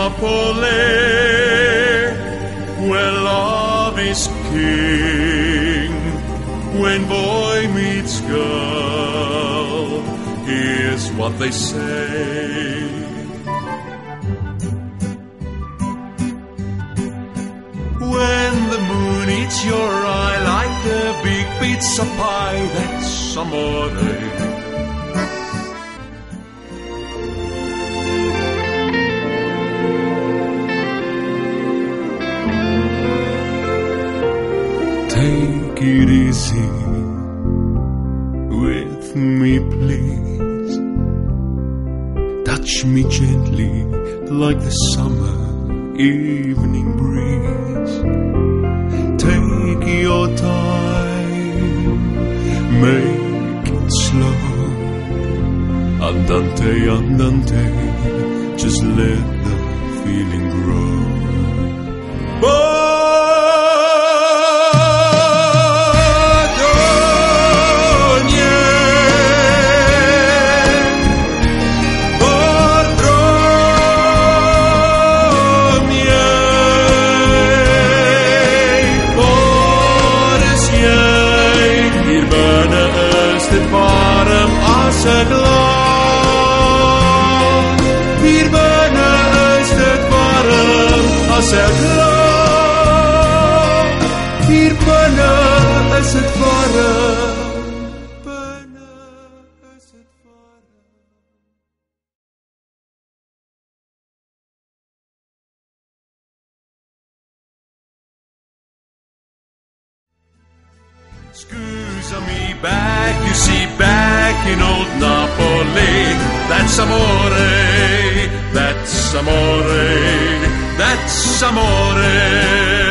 Napoli, where love is king. When boy meets girl, here's what they say. When the moon eats your eye like a big pizza pie, that's amore. Take it easy with me, please. Touch me gently like the summer evening breeze. Take your time, make it slow. Andante, andante, just let the feeling grow. Het land. Hier binnen is het warm als het land. Hier binnen is het warm. Binnen is het warm. Scusa me back, you see, back in old Napoli. That's amore, that's amore, that's amore.